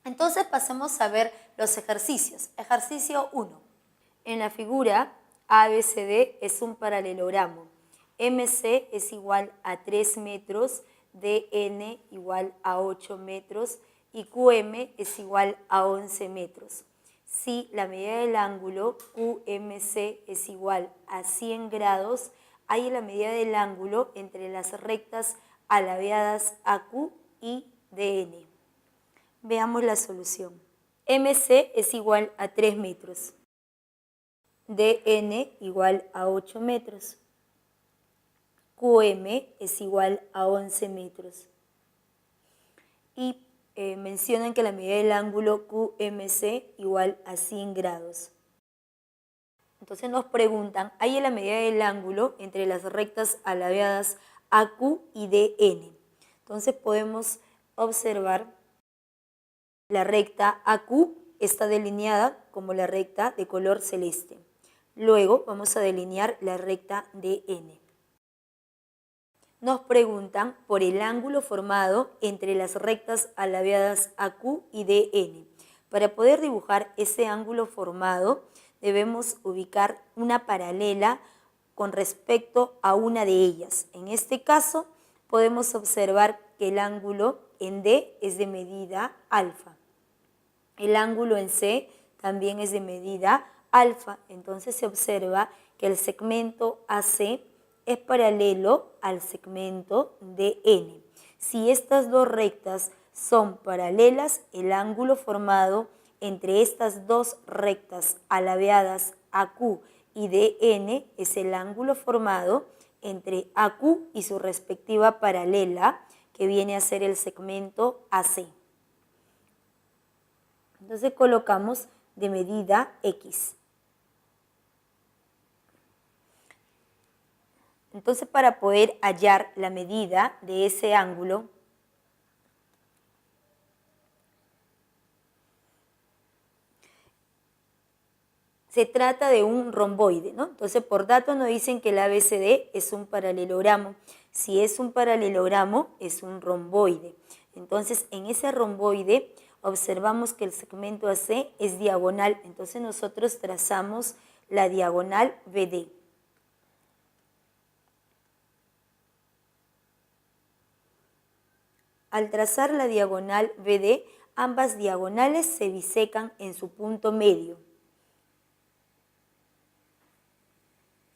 Entonces pasemos a ver los ejercicios. Ejercicio 1. En la figura ABCD es un paralelogramo. MC es igual a 3 metros, DN igual a 8 metros y QM es igual a 11 metros. Si la medida del ángulo QMC es igual a 100 grados, hay la medida del ángulo entre las rectas alabeadas AQ y DN. Veamos la solución. MC es igual a 3 metros. DN igual a 8 metros. QM es igual a 11 metros. Y mencionan que la medida del ángulo QMC igual a 100 grados. Entonces nos preguntan, ¿hay la medida del ángulo entre las rectas alabeadas AQ y DN? Entonces podemos observar la recta AQ está delineada como la recta de color celeste. Luego vamos a delinear la recta DN. Nos preguntan por el ángulo formado entre las rectas alabeadas AQ y DN. Para poder dibujar ese ángulo formado, debemos ubicar una paralela con respecto a una de ellas. En este caso, podemos observar que el ángulo en D es de medida alfa. El ángulo en C también es de medida alfa. Entonces se observa que el segmento AC es paralelo al segmento DN. Si estas dos rectas son paralelas, el ángulo formado entre estas dos rectas alabeadas AQ y DN es el ángulo formado entre AQ y su respectiva paralela, que viene a ser el segmento AC. Entonces colocamos de medida X. Entonces, para poder hallar la medida de ese ángulo, se trata de un romboide, ¿no? Entonces, por datos nos dicen que el ABCD es un paralelogramo. Si es un paralelogramo, es un romboide. Entonces, en ese romboide observamos que el segmento AC es diagonal. Entonces, nosotros trazamos la diagonal BD. Al trazar la diagonal BD, ambas diagonales se bisecan en su punto medio.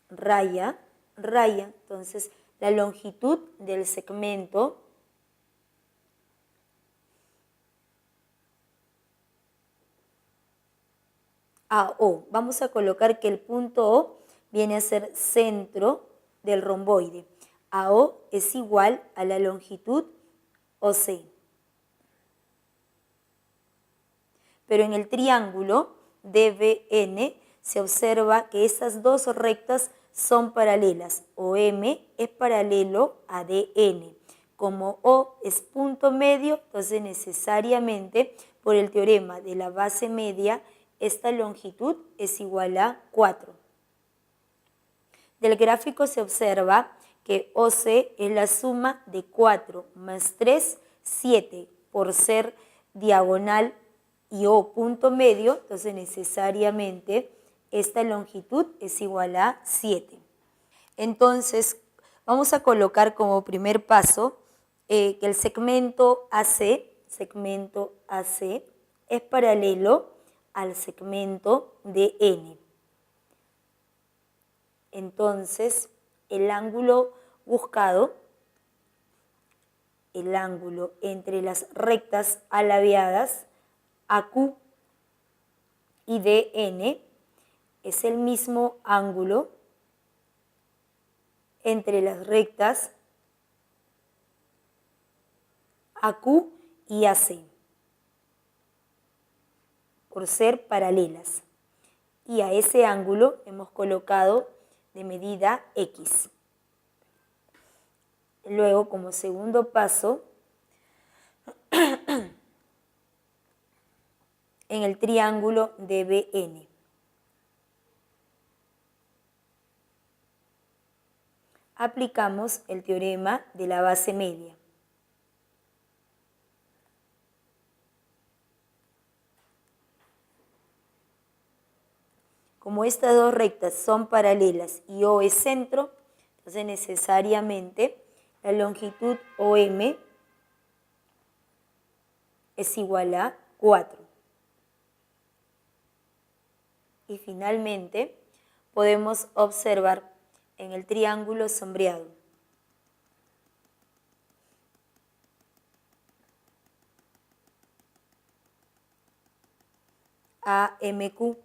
Raya, raya. Entonces, la longitud del segmento AO. Vamos a colocar que el punto O viene a ser centro del romboide. AO es igual a la longitud OC. Pero en el triángulo DBN se observa que esas dos rectas son paralelas. OM es paralelo a DN. Como O es punto medio, entonces necesariamente por el teorema de la base media, esta longitud es igual a 4. Del gráfico se observa que OC es la suma de 4 más 3, 7, por ser diagonal y O punto medio, entonces necesariamente esta longitud es igual a 7. Entonces vamos a colocar como primer paso que el segmento AC es paralelo al segmento DN. Entonces, el ángulo buscado, el ángulo entre las rectas alabeadas AQ y DN, es el mismo ángulo entre las rectas AQ y AC, por ser paralelas. Y a ese ángulo hemos colocado de medida X. Luego, como segundo paso, en el triángulo DBN. Aplicamos el teorema de la base media. como estas dos rectas son paralelas y O es centro, entonces necesariamente la longitud OM es igual a 4. Y finalmente podemos observar en el triángulo sombreado AMQ.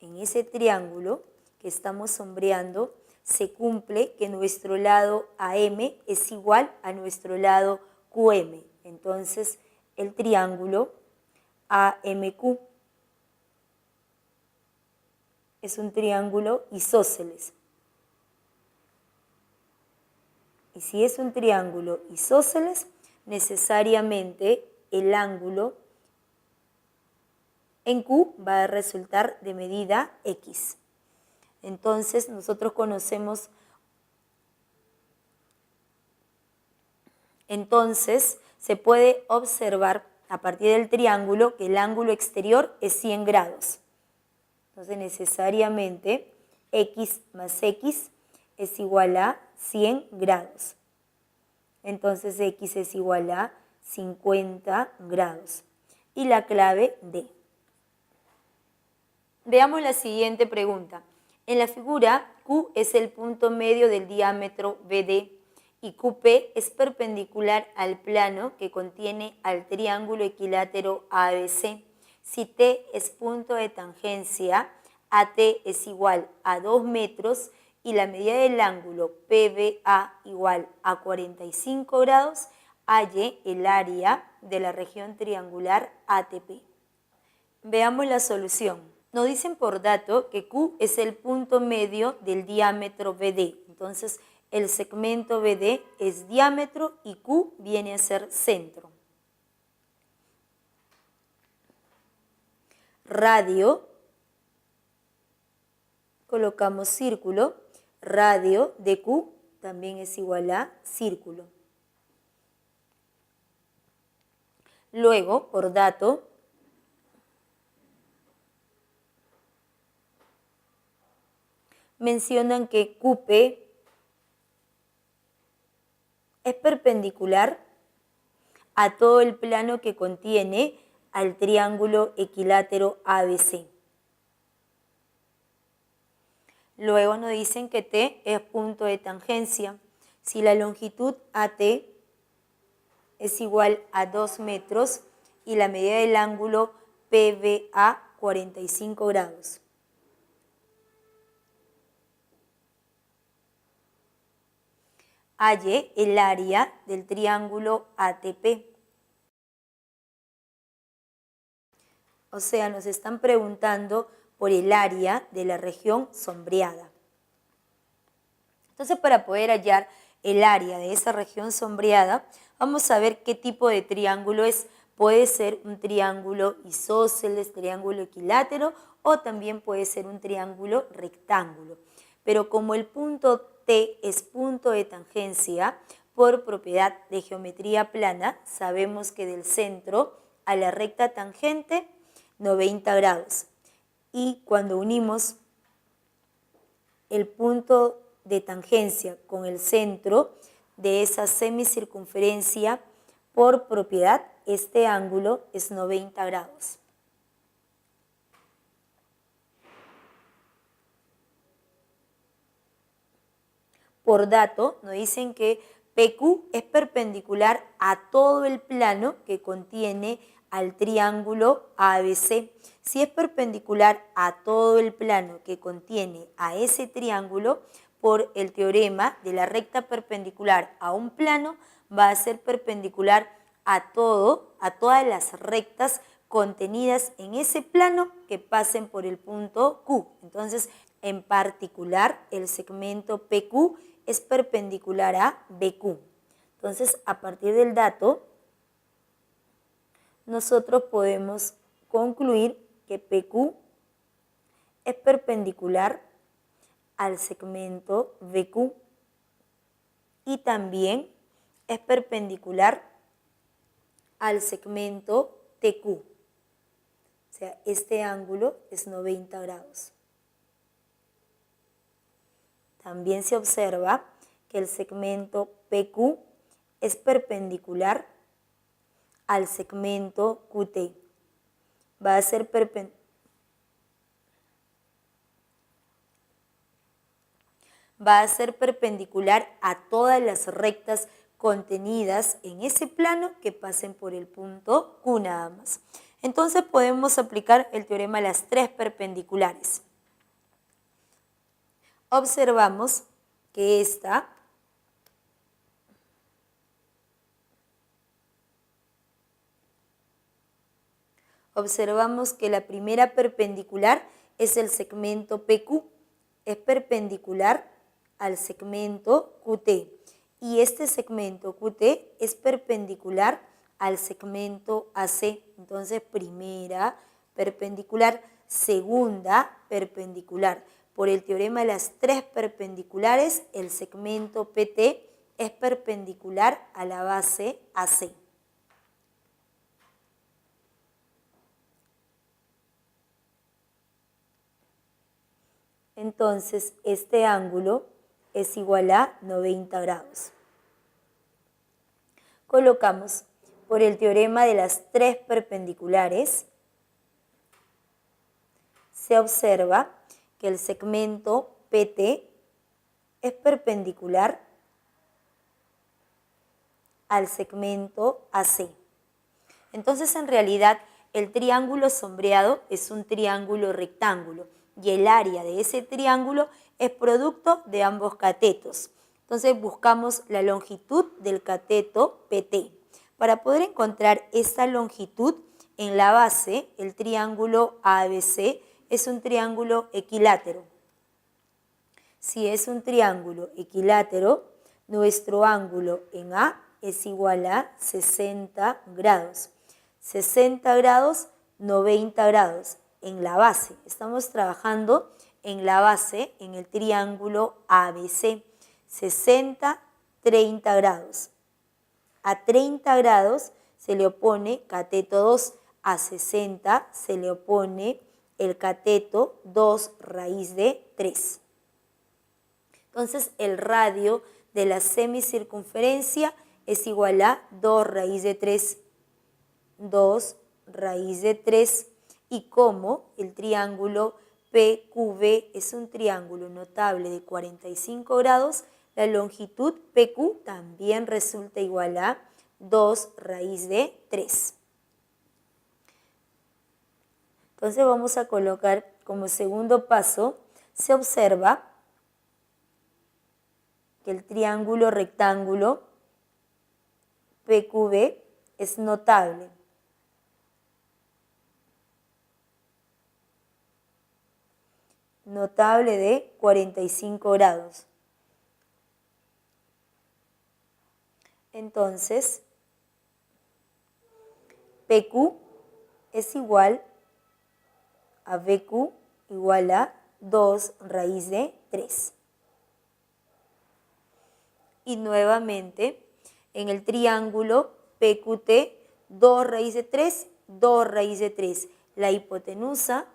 En ese triángulo que estamos sombreando se cumple que nuestro lado AM es igual a nuestro lado QM. Entonces el triángulo AMQ es un triángulo isósceles. Y si es un triángulo isósceles, necesariamente el ángulo en Q va a resultar de medida X. Entonces nosotros conocemos, entonces se puede observar a partir del triángulo que el ángulo exterior es 100 grados. Entonces necesariamente X más X es igual a 100 grados. Entonces X es igual a 50 grados. Y la clave D. Veamos la siguiente pregunta. En la figura, Q es el punto medio del diámetro BD y QP es perpendicular al plano que contiene al triángulo equilátero ABC. Si T es punto de tangencia, AT es igual a 2 metros y la medida del ángulo PBA igual a 45 grados, halle el área de la región triangular ATP. Veamos la solución. Nos dicen por dato que Q es el punto medio del diámetro BD. Entonces, el segmento BD es diámetro y Q viene a ser centro. Radio, colocamos círculo. Radio de Q también es igual a círculo. Luego, por dato, mencionan que QP es perpendicular a todo el plano que contiene al triángulo equilátero ABC. Luego nos dicen que T es punto de tangencia. Si la longitud AT es igual a 2 metros y la medida del ángulo PBA 45 grados. Halle el área del triángulo ATP. O sea, nos están preguntando por el área de la región sombreada. Entonces, para poder hallar el área de esa región sombreada, vamos a ver qué tipo de triángulo es. Puede ser un triángulo isósceles, triángulo equilátero, o también puede ser un triángulo rectángulo. Pero como el punto T es punto de tangencia, por propiedad de geometría plana, sabemos que del centro a la recta tangente, 90 grados. Y cuando unimos el punto de tangencia con el centro de esa semicircunferencia, por propiedad, este ángulo es 90 grados. Por dato, nos dicen que PQ es perpendicular a todo el plano que contiene al triángulo ABC. Si es perpendicular a todo el plano que contiene a ese triángulo, por el teorema de la recta perpendicular a un plano, va a ser perpendicular a todas las rectas contenidas en ese plano que pasen por el punto Q. Entonces, en particular, el segmento PQ es perpendicular a BQ. Entonces, a partir del dato, nosotros podemos concluir que PQ es perpendicular al segmento BQ y también es perpendicular al segmento TQ. O sea, este ángulo es 90 grados. También se observa que el segmento PQ es perpendicular al segmento QT. Va a ser perpendicular a todas las rectas contenidas en ese plano que pasen por el punto Q nada más. Entonces podemos aplicar el teorema de las tres perpendiculares. Observamos que la primera perpendicular es el segmento PQ, es perpendicular al segmento QT, y este segmento QT es perpendicular al segmento AC. Entonces, primera perpendicular, segunda perpendicular. Por el teorema de las tres perpendiculares, el segmento PT es perpendicular a la base AC. Entonces, este ángulo es igual a 90 grados. Colocamos por el teorema de las tres perpendiculares, se observa que el segmento PT es perpendicular al segmento AC. Entonces, en realidad, el triángulo sombreado es un triángulo rectángulo y el área de ese triángulo es producto de ambos catetos. Entonces, buscamos la longitud del cateto PT. Para poder encontrar esta longitud, en la base, el triángulo ABC es un triángulo equilátero. Si es un triángulo equilátero, nuestro ángulo en A es igual a 60 grados. 60 grados, 90 grados en la base. Estamos trabajando en la base, en el triángulo ABC. 60, 30 grados. A 30 grados se le opone cateto 2, a 60 se le opone el cateto 2 raíz de 3. Entonces, el radio de la semicircunferencia es igual a 2 raíz de 3. 2 raíz de 3. Y como el triángulo PQB es un triángulo notable de 45 grados, la longitud PQ también resulta igual a 2 raíz de 3. Entonces vamos a colocar como segundo paso, se observa que el triángulo rectángulo PQB es notable. Notable de 45 grados. Entonces, PQ es igual a BQ igual a 2 raíz de 3. Y nuevamente, en el triángulo PQT, 2 raíz de 3, 2 raíz de 3. La hipotenusa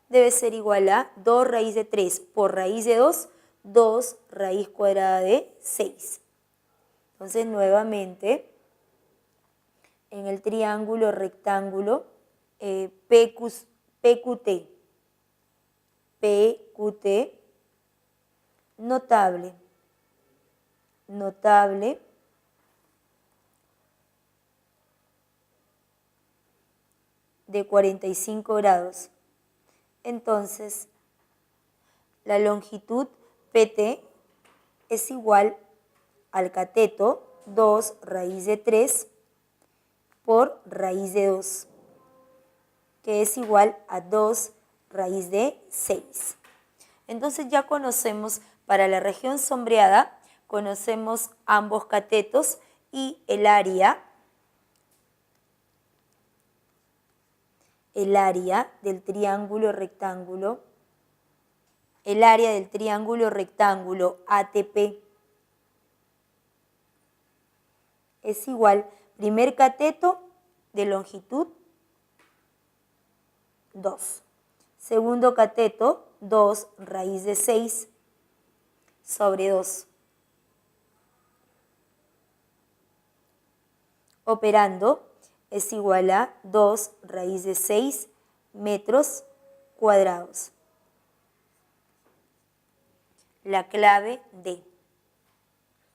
debe ser igual a 2 raíz de 3 por raíz de 2, 2 raíz cuadrada de 6. Entonces, nuevamente, en el triángulo rectángulo PQT, notable de 45 grados. Entonces, la longitud PT es igual al cateto 2 raíz de 3 por raíz de 2, que es igual a 2 raíz de 6. Entonces ya conocemos, para la región sombreada, conocemos ambos catetos y el área del triángulo rectángulo, ATP es igual, primer cateto de longitud, 2. Segundo cateto, 2 raíz de 6 sobre 2. Operando es igual a 2 raíz de 6 metros cuadrados. La clave D.